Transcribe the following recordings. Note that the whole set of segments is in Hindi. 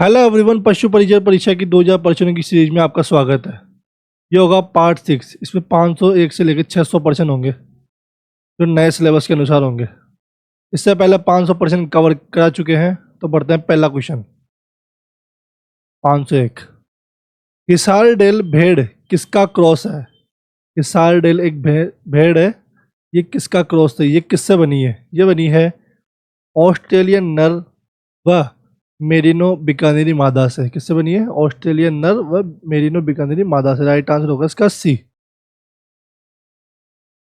हेलो एवरीवन, पशु परिचय परीक्षा की 2000 प्रश्नों की सीरीज में आपका स्वागत है। ये होगा पार्ट 6। इसमें 501 से लेकर 600 प्रश्न होंगे जो नए सिलेबस के अनुसार होंगे। इससे पहले 500 प्रश्न कवर करा चुके हैं। तो बढ़ते हैं पहला क्वेश्चन। 501। हिसार-डेल भेड़ किसका क्रॉस है? हिसार-डेल एक भेड़ है। ये किसका क्रॉस है? ये किससे बनी है? ये बनी है ऑस्ट्रेलियन नर व मेरिनो बीकानेरी मादा से। किससे बनी है? ऑस्ट्रेलियन नर व मेरिनो बीकानेरी मादा से। राइट आंसर होगा इसका सी।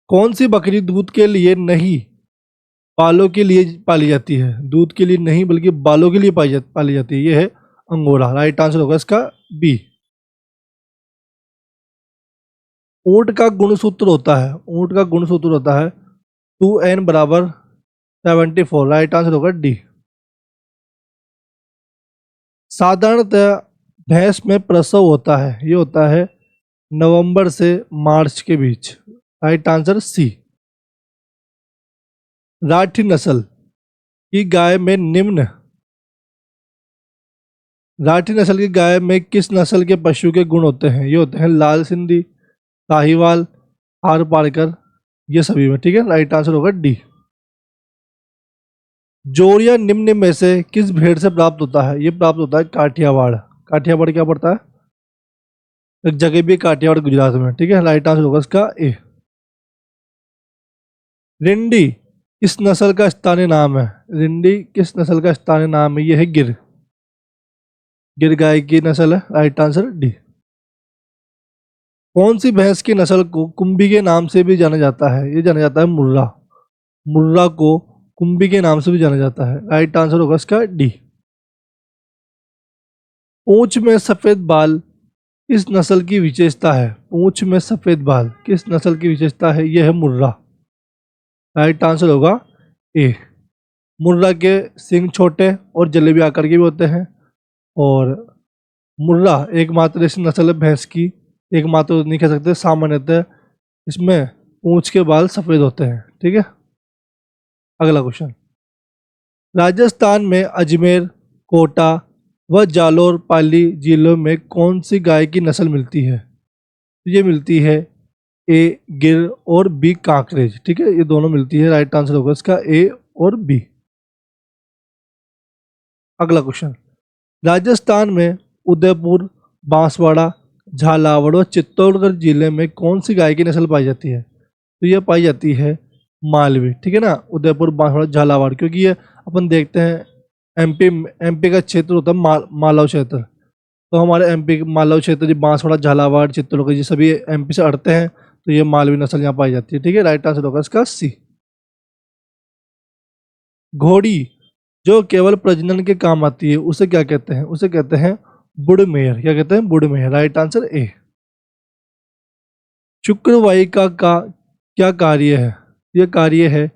कौन सी बकरी दूध के लिए नहीं बालों के लिए पाली जाती है? दूध के लिए नहीं बल्कि बालों के लिए पाली जाती है। ये है अंगोरा। राइट आंसर होगा इसका बी। ऊंट का गुणसूत्र होता है 2n बराबर 74। राइट आंसर होगा डी। साधारणतः भैंस में प्रसव होता है, ये होता है नवंबर से मार्च के बीच। Right answer C. राठी नस्ल की गाय में किस नस्ल के पशु के गुण होते हैं? ये होते हैं लाल सिंधी, साहिवाल, थार पारकर, ये सभी में। ठीक है, राइट आंसर होगा डी। जोरिया निम्न में से किस भेड़ से प्राप्त होता है? ये प्राप्त होता है काठियावाड़। काठियावाड़ क्या पड़ता है? एक जगह भी काठियावाड़ गुजरात में। ठीक है, राइट आंसर होगा इसका ए। रिंडी किस नस्ल का स्थानीय नाम है? रिंडी किस नस्ल का स्थानीय नाम है? ये है गिर गाय की नस्ल है। Right answer D. कौन सी भैंस की नस्ल को कुंभी के नाम से भी जाना जाता है? ये जाना जाता है मुर्रा। मुर्रा को कुंभी के नाम से भी जाना जाता है। राइट आंसर होगा इसका डी। पूंछ में सफेद बाल किस नस्ल की विशेषता है? पूंछ में सफेद बाल किस नस्ल की विशेषता है? यह है मुर्रा। राइट आंसर होगा ए। मुर्रा के सिंग छोटे और जलेबी आकार के भी होते हैं। और मुर्रा एकमात्र ऐसी नस्ल है भैंस की, एकमात्र नहीं कह सकते, सामान्यतः इसमें पूंछ के बाल सफेद होते हैं। ठीक है, अगला क्वेश्चन। राजस्थान में अजमेर, कोटा व जालोर पाली जिलों में कौन सी गाय की नस्ल मिलती है? ये मिलती है ए गिर और बी कांकरेज। ठीक है, ये दोनों मिलती है। राइट आंसर होगा इसका ए और बी। अगला क्वेश्चन। राजस्थान में उदयपुर, बांसवाड़ा, झालावाड़ व चित्तौड़गढ़ जिले में कौन सी गाय की नस्ल पाई जाती है? तो ये पाई जाती है मालवी। ठीक है ना, उदयपुर, बांसवाड़ा, झालावाड़, क्योंकि ये अपन देखते हैं एमपी का क्षेत्र होता है मालव क्षेत्र। तो हमारे एमपी मालव क्षेत्र जी बांसवाड़ा, झालावाड़, चित्तौड़गढ़ जी सभी एमपी से अड़ते हैं, तो ये मालवी नस्ल यहाँ पाई जाती है। ठीक है, राइट आंसर होगा इसका सी। घोड़ी जो केवल प्रजनन के काम आती है उसे क्या कहते हैं? उसे कहते हैं बुड़मेर। क्या कहते हैं? बुड़मेर। राइट आंसर ए। शुक्रवाहिका का क्या कार्य है? यह कार्य है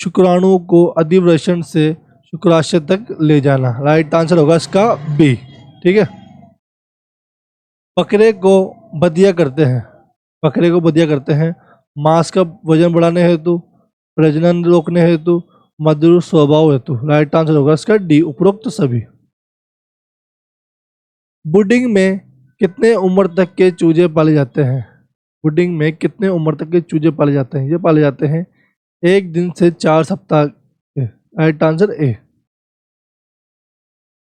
शुक्राणुओं को अधिवृषण से शुक्राशय तक ले जाना। राइट आंसर होगा इसका बी। ठीक है, बकरे को बदिया करते हैं मांस का वजन बढ़ाने हेतु, प्रजनन रोकने हेतु, मधुर स्वभाव हेतु। राइट आंसर होगा इसका डी, उपरोक्त सभी। बुडिंग में कितने उम्र तक के चूजे पाले जाते हैं? बुडिंग में कितने उम्र तक के चूजे पाले जाते हैं? ये पाले जाते हैं 1 दिन से 4 सप्ताह के। राइट आंसर ए।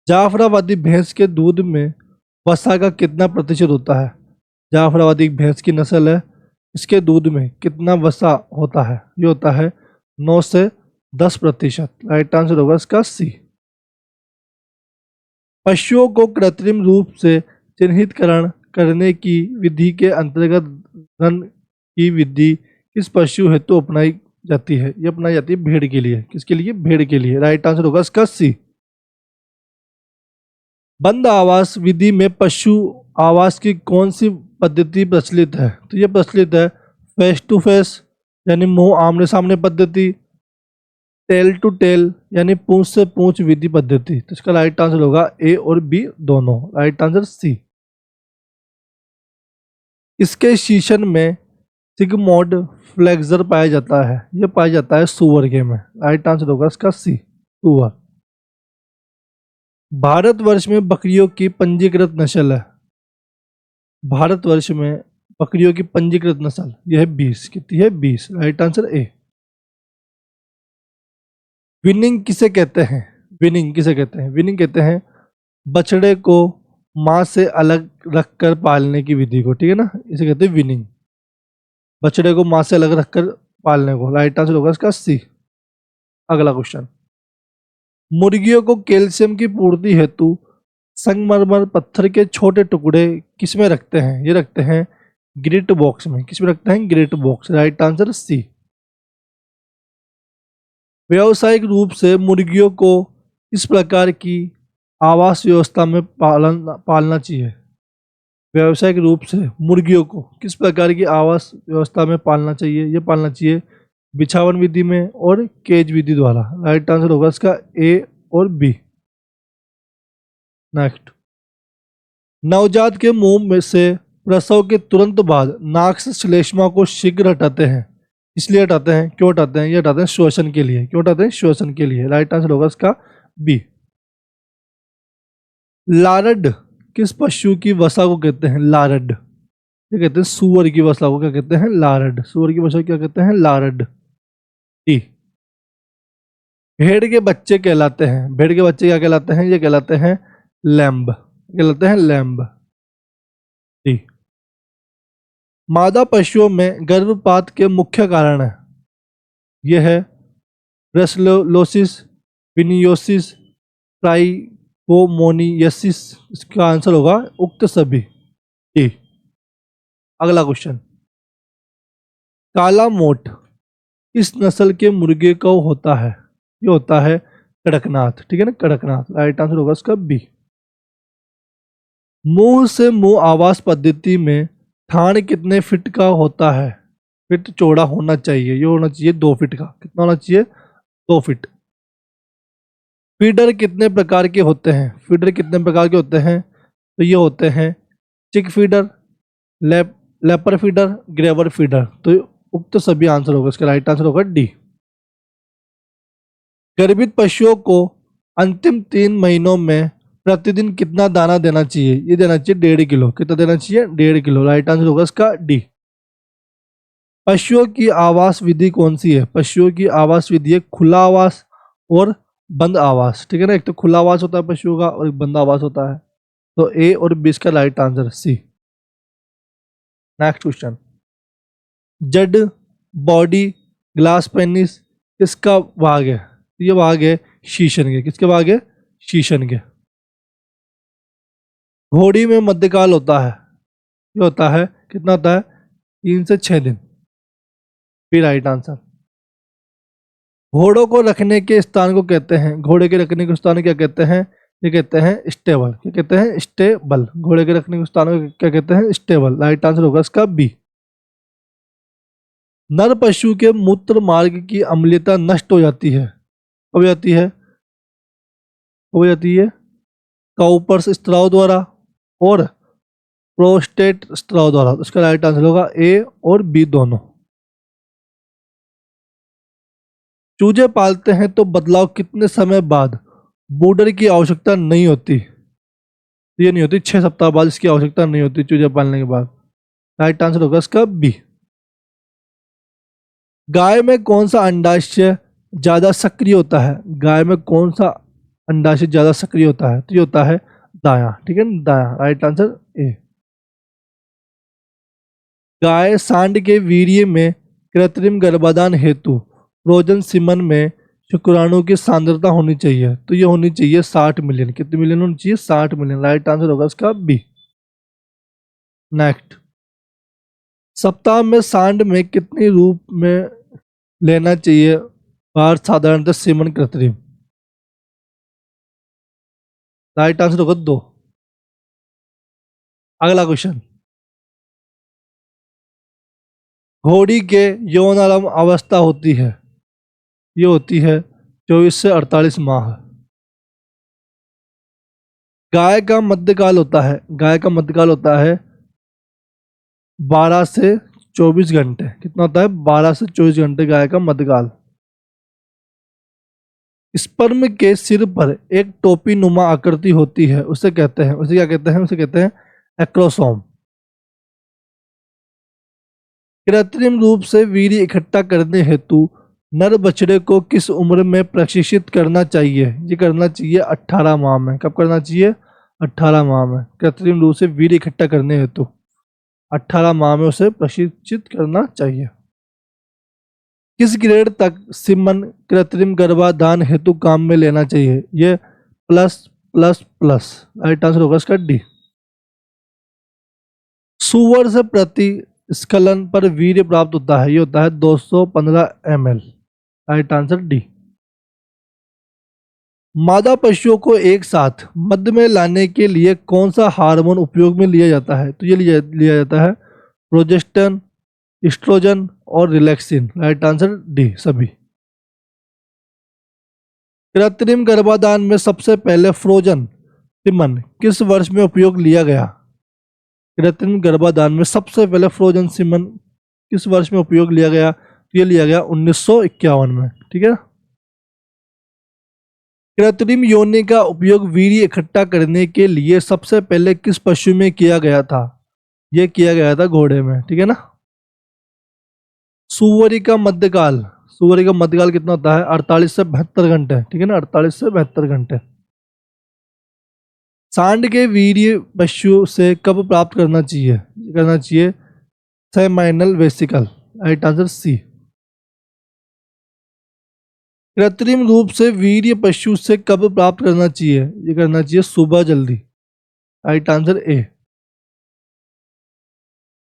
जाफराबादी भैंस के दूध में वसा का कितना प्रतिशत होता है? जाफराबादी भैंस की नस्ल है, इसके दूध में कितना वसा होता है? ये होता है 9 से 10%। राइट आंसर होगा इसका सी। पशुओं को कृत्रिम रूप से चिन्हितकरण करने की विधि के अंतर्गत रन की विधि किस पशु हेतु अपनाई जाती है? ये अपनाई जाती है भेड़ के लिए। किसके लिए? भेड़ के लिए। राइट आंसर होगा इसका सी। बंद आवास विधि में पशु आवास की कौन सी पद्धति प्रचलित है? तो ये प्रचलित है फेस टू फेस यानी मुंह आमने सामने पद्धति, टेल टू टेल यानी पूंछ से पूंछ विधि पद्धति। तो इसका राइट आंसर होगा ए और बी दोनों। Right answer C. इसके शीशन में सिगमोड फ्लेक्सर पाया जाता है, यह पाया जाता है सुअर के में। राइट आंसर होगा इसका सी, सुअर। भारतवर्ष में बकरियों की पंजीकृत नस्ल है, भारतवर्ष में बकरियों की पंजीकृत नस्ल यह है 20। कितनी है? 20। राइट आंसर ए। विनिंग किसे कहते हैं? विनिंग किसे कहते हैं? विनिंग कहते हैं बछड़े को मां से अलग रखकर पालने की विधि को, ठीक है ना, इसे कहते हैं विनिंग। बछड़े को मां से अलग रखकर पालने को। राइट आंसर होगा इसका सी। अगला क्वेश्चन, मुर्गियों को कैल्शियम की पूर्ति हेतु संगमरमर पत्थर के छोटे टुकड़े किसमें रखते हैं? ये रखते हैं ग्रिट बॉक्स में। किसमें रखते हैं? Grit box. Right answer C. व्यावसायिक रूप से मुर्गियों को इस प्रकार की आवास व्यवस्था में पालना चाहिए? व्यावसायिक रूप से मुर्गियों को किस प्रकार की आवास व्यवस्था में पालना चाहिए? ये पालना चाहिए बिछावन विधि में और केज विधि द्वारा। राइट आंसर होगा इसका ए और बी। नेक्स्ट, नवजात के मुंह में से प्रसव के तुरंत बाद नाक से श्लेष्मा को शीघ्र हटाते हैं। इसलिए हटाते हैं, क्यों हटाते हैं? ये हटाते हैं श्वसन के लिए। क्यों हटाते हैं? श्वसन के लिए। राइट आंसर होगा इसका बी। लारड किस पशु की वसा को कहते हैं? लारड, ये कहते हैं सुअर की वसा को क्या कहते हैं? लारड। सुअर की वसा क्या कहते हैं? लारड। डी, भेड़ के बच्चे कहलाते हैं। भेड़ के बच्चे क्या कहलाते हैं? ये कहलाते हैं लैम्ब। कहलाते हैं लैम्ब। डी, मादा पशुओं में गर्भपात के मुख्य कारण है, यह है ब्रसलोसिस, विनियोसिस, ट्राइकोमोनियसिस। इसका आंसर होगा उक्त सभी। डी। अगला क्वेश्चन, काला मोट इस नस्ल के मुर्गे को होता है? ये होता है कड़कनाथ, ठीक है ना, कड़कनाथ। राइट आंसर होगा इसका बी। मुंह से मुंह आवास पद्धति में थान कितने फीट का होता है? फीट चौड़ा होना चाहिए। ये होना चाहिए 2 फीट का। कितना होना चाहिए? 2 फीट। फीडर कितने प्रकार के होते हैं? फीडर कितने प्रकार के होते हैं? तो ये होते हैं चिक फीडर, लेपर फीडर, ग्रेवर फीडर। तो उक्त सभी आंसर होगा। इसका राइट आंसर होगा डी। गर्भित पशुओं को अंतिम 3 महीनों में प्रतिदिन कितना दाना देना चाहिए? ये देना चाहिए 1.5 किलो। कितना देना चाहिए? 1.5 किलो। राइट आंसर होगा इसका डी। पशुओं की आवास विधि कौन सी है? पशुओं की आवास विधि है खुला आवास और बंद आवास, ठीक है ना। एक तो खुला आवास होता है पशुओं का और एक बंद आवास होता है। तो ए और बी इसका right answer C. Next question, जड बॉडी ग्लास पेनिस किसका भाग है? ये भाग है शीशन के। किसके भाग है? शीशन के। घोड़ी में मध्यकाल होता है, ये होता है कितना होता है? 3 से 6 दिन। फिर राइट आंसर। घोड़ों को रखने के स्थान को कहते हैं? घोड़े के रखने के स्थान क्या कहते हैं? ये कहते हैं स्टेबल। क्या कहते हैं? स्टेबल। घोड़े के रखने के स्थान को क्या कहते हैं? स्टेबल। राइट आंसर होगा इसका बी। नर पशु के मूत्र मार्ग की अम्लीयता नष्ट हो जाती है, कब हो जाती है? हो जाती है काउपर्स स्त्राव द्वारा और प्रोस्टेट स्त्राव द्वारा। इसका राइट आंसर होगा ए और बी दोनों। चूजे पालते हैं तो बदलाव कितने समय बाद बूडर की आवश्यकता नहीं होती? ये नहीं होती 6 सप्ताह बाद इसकी आवश्यकता नहीं होती चूजे पालने के बाद। राइट आंसर होगा इसका बी। गाय में कौन सा अंडाशय ज्यादा सक्रिय होता है? गाय में कौन सा अंडाशय ज्यादा सक्रिय होता है? तो ये होता है दायां, ठीक है ना, दायां। राइट आंसर ए। गाय सांड के वीर्य में कृत्रिम गर्भाधान हेतु फ्रोजन सीमन में शुक्राणु की सांद्रता होनी चाहिए, तो ये होनी चाहिए 60 मिलियन। कितने मिलियन होनी चाहिए? 60 मिलियन। राइट आंसर होगा इसका बी। नेक्स्ट, सप्ताह में सांड में कितनी रूप में लेना चाहिए बार साधारणतः सीमन कृत्रिम? राइट आंसर होगा 2। अगला क्वेश्चन, घोड़ी के यौनारंभ अवस्था होती है, ये होती है 24 से 48 माह। गाय का मध्यकाल होता है, गाय का मध्यकाल होता है 12 से 24 घंटे। कितना होता है? 12 से 24 घंटे गाय का मध्यकाल। स्पर्म के सिर पर एक टोपी नुमा आकृति होती है, उसे कहते हैं, उसे क्या कहते हैं? उसे कहते हैं एक्रोसोम। कृत्रिम रूप से वीर्य इकट्ठा करने हेतु नर बछड़े को किस उम्र में प्रशिक्षित करना चाहिए? ये करना चाहिए 18 माह में। कब करना चाहिए? 18 माह में। कृत्रिम रूप से वीर्य इकट्ठा करने हेतु 18 माह में उसे प्रशिक्षित करना चाहिए। किस ग्रेड तक सीमन कृत्रिम गर्भाधान हेतु काम में लेना चाहिए? ये plus plus plus. Right answer होगा इसका डी। सुअर से प्रति स्खलन पर वीर्य प्राप्त होता है, ये होता है 215 ml। Right answer D. मादा पशुओं को एक साथ मध्य में लाने के लिए कौन सा हार्मोन उपयोग में लिया जाता है? तो ये लिया जाता है प्रोजेस्टेरोन, एस्ट्रोजन और रिलैक्सिन। राइट आंसर डी सभी। कृत्रिम गर्भाधान में सबसे पहले फ्रोजन सीमन किस वर्ष में उपयोग लिया गया? कृत्रिम गर्भाधान में सबसे पहले फ्रोजन सीमन किस वर्ष में उपयोग लिया गया? तो ये लिया गया 1951 में। ठीक है। कृत्रिम योनि का उपयोग वीर्य इकट्ठा करने के लिए सबसे पहले किस पशु में किया गया था? यह किया गया था घोड़े में। ठीक है ना। सुअरी का मध्यकाल कितना होता है? 48 से 72 घंटे। ठीक है ना, 48 से 72 घंटे। सांड के वीर्य पशु से कब प्राप्त करना चाहिए? Seminal vesicle. Right answer C. कृत्रिम रूप से वीर्य पशु से कब प्राप्त करना चाहिए? ये करना चाहिए सुबह जल्दी। राइट आंसर ए।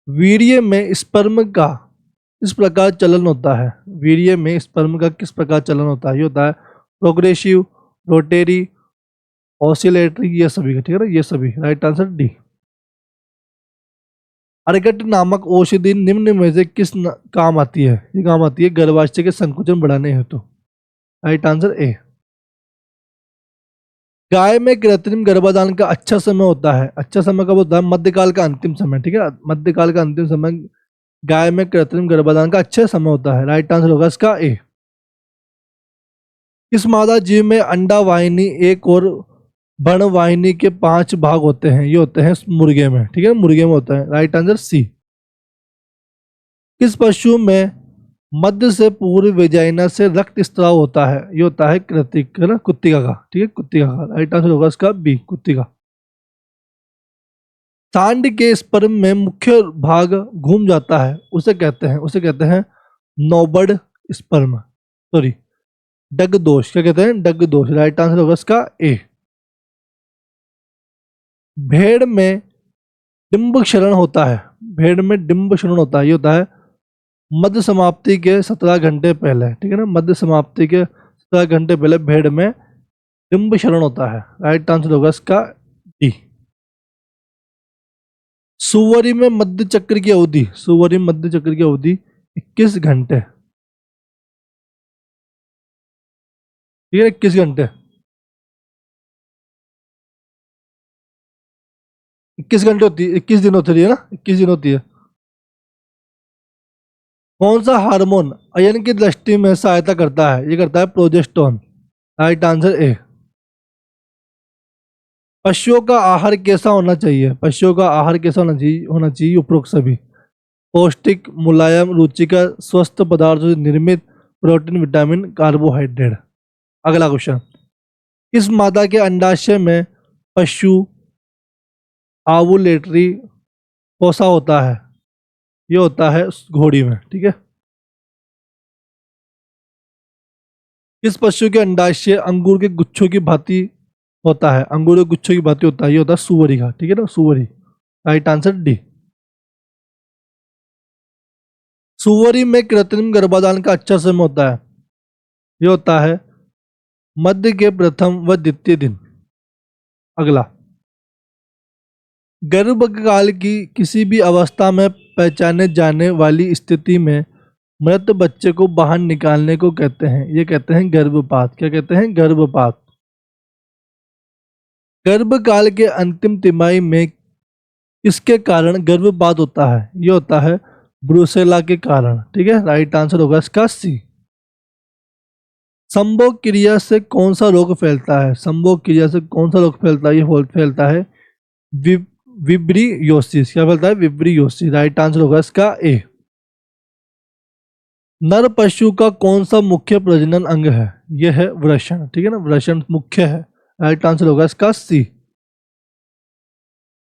वीर्य में स्पर्म का किस प्रकार चलन होता है? वीर्य में स्पर्म का किस प्रकार चलन होता है? ये होता है प्रोग्रेसिव, रोटेरी, ऑसिलेटरी, ये सभी का। ठीक है ना, ये सभी। Right answer D. अर्कट नामक औषधि निम्न में से किस काम आती है? ये काम आती है गर्भाशय के संकुचन बढ़ाने हेतु। राइट आंसर ए। गाय में कृत्रिम गर्भाधान का अच्छा समय होता है? अच्छा समय कब होता है? मध्यकाल का अंतिम समय। ठीक है, मध्यकाल का अंतिम समय गाय में कृत्रिम गर्भाधान का अच्छा समय होता है। राइट आंसर होगा इसका ए। किस मादा जीव में अंडा वाहिनी एक और भ्रूण वाहिनी के 5 भाग होते हैं? ये होते हैं मुर्गे में। ठीक है, मुर्गे में होता है। Right answer C. किस पशु में मध्य से पूर्व वेजाइना से रक्त स्त्राव होता है? ये होता है कृत्तिक, है ना, कुत्तिका का। ठीक है, कुत्तिका का। राइट आंसर होगा इसका बी, कुत्तिका। सांड के स्पर्म में मुख्य भाग घूम जाता है, उसे कहते हैं नौबड़ स्पर्म, सॉरी डग दोष। क्या कहते हैं? डग दोष। राइट आंसर होगा इसका ए। भेड़ में डिंब क्षरण होता है, ये होता है मध्य समाप्ति के 17 घंटे पहले। ठीक है ना, मध्य समाप्ति के 17 घंटे पहले भेड़ में डिंब क्षरण होता है। राइट आंसर होगा इसका डी। सुअरी में मध्य चक्र की अवधि 21 घंटे। ठीक है, 21 घंटे। 21 घंटे होती है, 21 दिन होती है ना, 21 दिन होती है। कौन सा हार्मोन अयन की दृष्टि में सहायता करता है? ये करता है प्रोजेस्टेरोन। राइट आंसर ए। पशुओं का आहार कैसा होना चाहिए? होना चाहिए उपरोक्त सभी। पौष्टिक, मुलायम, रुचिकर, स्वस्थ पदार्थों से निर्मित, प्रोटीन, विटामिन, कार्बोहाइड्रेट। अगला क्वेश्चन। किस मादा के अंडाशय में पशु ओवुलेटरी फोसा होता है? ये होता है घोड़ी में। ठीक है। किस पशु के अंडाशय अंगूर के गुच्छों की भांति होता है? अंगूर के गुच्छों की भांति होता है, ये होता है सुअरी का। ठीक है ना, सुअरी। Right answer D. सुअरी में कृत्रिम गर्भाधान का अच्छा समय होता है, ये होता है मध्य के प्रथम व द्वितीय दिन। अगला। गर्भकाल की किसी भी अवस्था में पहचाने जाने वाली स्थिति में मृत बच्चे को बाहर निकालने को कहते हैं, ये कहते हैं गर्भपात। क्या कहते हैं? गर्भपात। गर्भकाल के अंतिम तिमाही में किसके कारण गर्भपात होता है? ये होता है ब्रुसेला के कारण। ठीक है, राइट आंसर होगा इसका सी। संभोग क्रिया से कौन सा रोग फैलता है? संभोग क्रिया से कौन सा रोग फैलता है? ये फैलता है विब्रियोसिस। क्या फैलता है? विब्रियोसिस। राइट आंसर होगा इसका ए। नर पशु का कौन सा मुख्य प्रजनन अंग है? यह है वृषण। ठीक है ना, वृषण मुख्य है। राइट आंसर होगा इसका सी।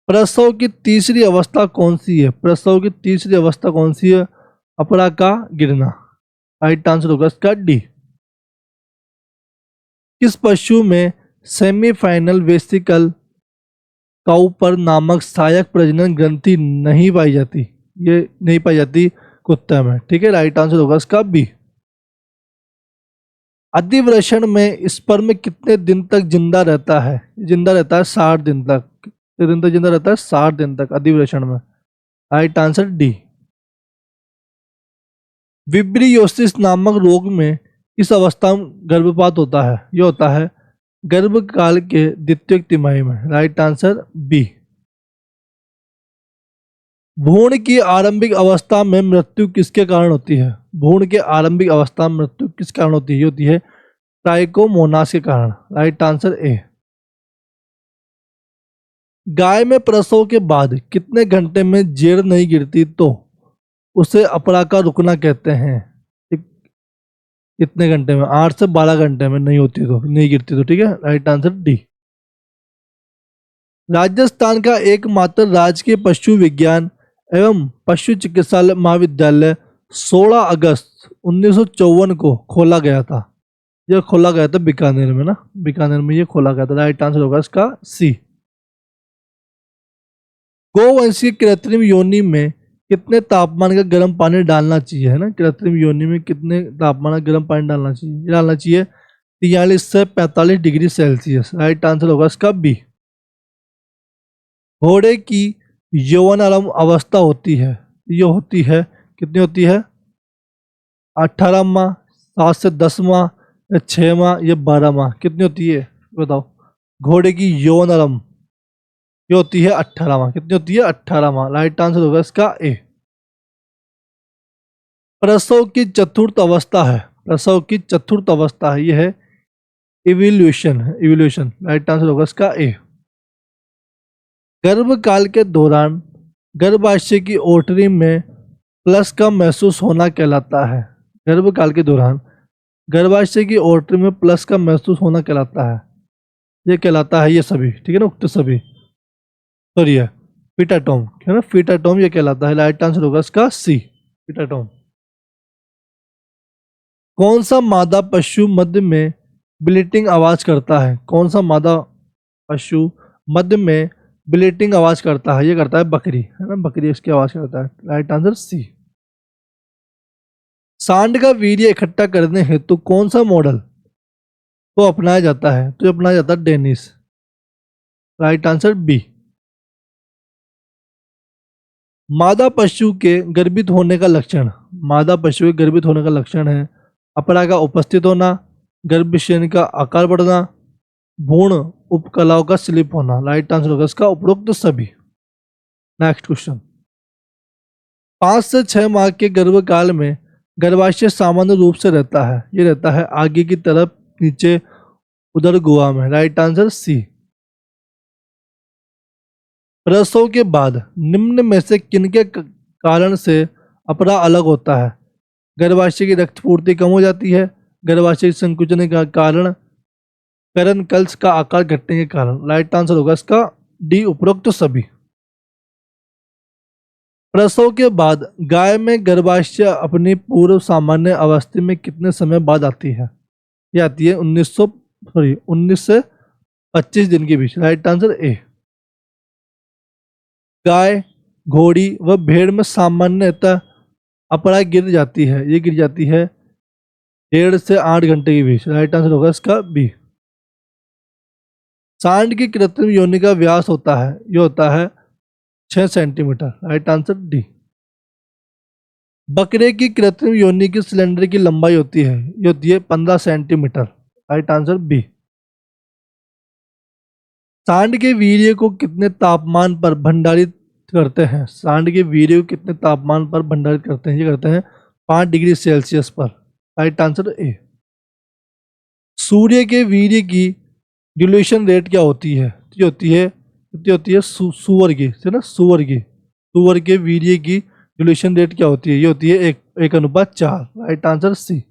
प्रसव की तीसरी अवस्था कौन सी है? प्रसव की तीसरी अवस्था कौन सी है? अपरा का गिरना। राइट आंसर होगा इसका डी। किस पशु में सेमीफाइनल वेसिकल काउपर नामक सहायक प्रजनन ग्रंथि नहीं पाई जाती? ये नहीं पाई जाती कुत्ते में। ठीक है, राइट आंसर होगा इसका बी। अधिवृषण में स्पर्म कितने दिन तक जिंदा रहता है? जिंदा रहता है 60 दिन तक। कितने दिन तक जिंदा रहता है? 60 दिन तक अधिवृषण में। Right answer D. विब्रियोसिस नामक रोग में इस अवस्था में गर्भपात होता है? यह होता है गर्भकाल के द्वितीय तिमाही में। Right answer B. भ्रूण की आरंभिक अवस्था में मृत्यु किसके कारण होती है? भ्रूण के आरंभिक अवस्था में मृत्यु किस कारण होती है? ये होती है ट्राइकोमोनास के कारण। राइट आंसर ए। गाय में प्रसव के बाद कितने घंटे में जेड़ नहीं गिरती तो उसे अपरा का रुकना कहते हैं? कितने घंटे में? 8 से 12 घंटे में नहीं होती तो, नहीं गिरती तो। ठीक है, राइट आंसर डी। राजस्थान का एकमात्र राजकीय पशु विज्ञान एवं पशु चिकित्सालय महाविद्यालय 16 अगस्त 1954 को खोला गया था। यह खोला गया था बीकानेर में ना, बीकानेर में ये खोला गया था। राइट आंसर होगा इसका सी। गोवंश की कृत्रिम योनि में कितने तापमान का गर्म पानी डालना चाहिए? है ना, कृत्रिम योनि में कितने तापमान का गर्म पानी डालना चाहिए? डालना चाहिए 43 से 45 डिग्री सेल्सियस। राइट आंसर होगा इसका बी। घोड़े की यौवनारंभ अवस्था होती है, ये होती है कितनी होती है? 18 माह, 7 से 10 माह, या 6 माह, या 12 माह? कितनी होती है बताओ? घोड़े की यौवनारंभ ये होती है 18 माह। कितनी होती है? 18 माह। राइट आंसर होगा इसका ए। प्रसव की चतुर्थ अवस्था है, प्रसव की चतुर्थ अवस्था है, यह है इवोल्यूशन। इवोल्यूशन। राइट आंसर होगा इसका ए। गर्भकाल के दौरान गर्भाशय की ओटरी में प्लस का महसूस होना कहलाता है? गर्भकाल के दौरान गर्भाशय की ओटरी में प्लस का महसूस होना कहलाता है, ये कहलाता है ये सभी। ठीक है ना, उक्त सभी। सॉरी है फीटाटोम, है ना, फीटाटोम ये कहलाता है। राइट आंसर होगा इसका सी, फीटाटोम। कौन सा मादा पशु मध्य में ब्लीटिंग आवाज करता है? कौन सा मादा पशु मध्य में ब्लीटिंग आवाज करता है? ये करता है बकरी, है ना, बकरी इसकी आवाज करता है। Right answer C. सांड का वीर्य इकट्ठा करने हेतु कौन सा मॉडल को अपनाया जाता है? तो अपनाया जाता है डेनिस। Right answer B. मादा पशु के गर्भित होने का लक्षण, मादा पशु के गर्भित होने का लक्षण है अपरा का उपस्थित होना, गर्भाशय का आकार बढ़ना, भ्रूण उपकलाओं का स्लिप होना। राइट आंसर होगा इसका उपरोक्त सभी। Next question. 5 से 6 माह के गर्भकाल में गर्भाशय सामान्य रूप से रहता है, ये रहता है आगे की तरफ, नीचे, उधर गुहा में। Right answer C. प्रसव के बाद निम्न में से किनके कारण से अपरा अलग होता है? गर्भाशय की रक्तपूर्ति कम हो जाती है, गर्भाशय संकुचन का कारण, करण कल्स का आकार घटने के कारण। राइट आंसर होगा इसका डी, उपरोक्त सभी। प्रसव के बाद गाय में गर्भाशय अपनी पूर्व सामान्य अवस्था में कितने समय बाद आती है? ये आती है 19 से 25 दिन के बीच। राइट आंसर ए। गाय, घोड़ी व भेड़ में सामान्यतः अपरा गिर जाती है, ये गिर जाती है 1.5 से 8 घंटे के बीच। राइट आंसर होगा इसका बी। सांड की कृत्रिम योनि का व्यास होता है, ये होता है 6 सेंटीमीटर। Right answer D. बकरे की कृत्रिम योनि की सिलेंडर की लंबाई होती है, ये होती है 15 सेंटीमीटर। Right answer B. सांड के वीर्य को कितने तापमान पर भंडारित करते हैं? सांड के वीर्य को कितने तापमान पर भंडारित करते हैं? ये करते हैं 5 डिग्री सेल्सियस पर। Right answer A. सूर्य के वीर्य की ड्यूरेशन रेट क्या होती है? ये होती है कितनी होती है? सुअर की है ना, सुअर के वीर्य की ड्यूरेशन रेट क्या होती है? ये होती है 1:4। Right answer C.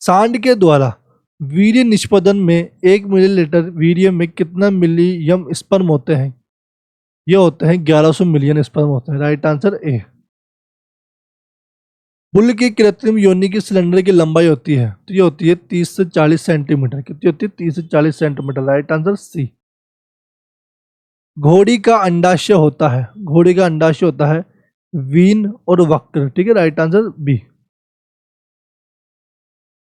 सांड के द्वारा वीर्य निष्पादन में 1 मिलीलीटर वीर्य में कितना मिलीयम स्पर्म होते हैं? ये होते हैं 1100 मिलियन स्पर्म होते हैं। राइट आंसर ए। बुल की कृत्रिम योनि की सिलेंडर की लंबाई होती है, तो ये होती है 30 से 40 सेंटीमीटर। कितनी होती है? 30 से 40 सेंटीमीटर। राइट आंसर सी। घोड़ी का अंडाशय होता है, घोड़ी का अंडाशय होता है वीन और वक्र। ठीक है, राइट आंसर बी।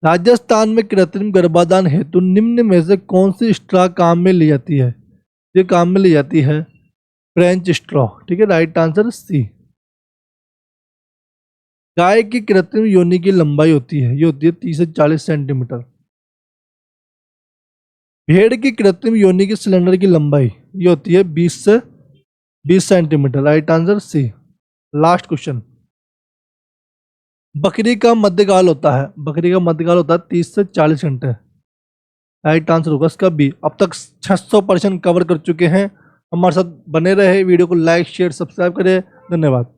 राजस्थान में कृत्रिम गर्भाधान हेतु निम्न में से कौन सी स्ट्रा काम में ली जाती है? ये काम में ली जाती है फ्रेंच स्ट्रॉ। ठीक है, राइट आंसर सी। गाय की कृत्रिम योनि की लंबाई होती है, ये होती है 30 से 40 सेंटीमीटर। भेड़ की कृत्रिम योनि की सिलेंडर की लंबाई ये होती है 20 से 20 centimetre. Right answer C. Last question. बकरी का मध्यकाल होता है, बकरी का मध्यकाल होता है 30 से 40 घंटे। राइट आंसर होगा इसका बी। अब तक 600% कवर कर चुके हैं। हमारे साथ बने रहे, वीडियो को लाइक शेयर सब्सक्राइब करें। धन्यवाद।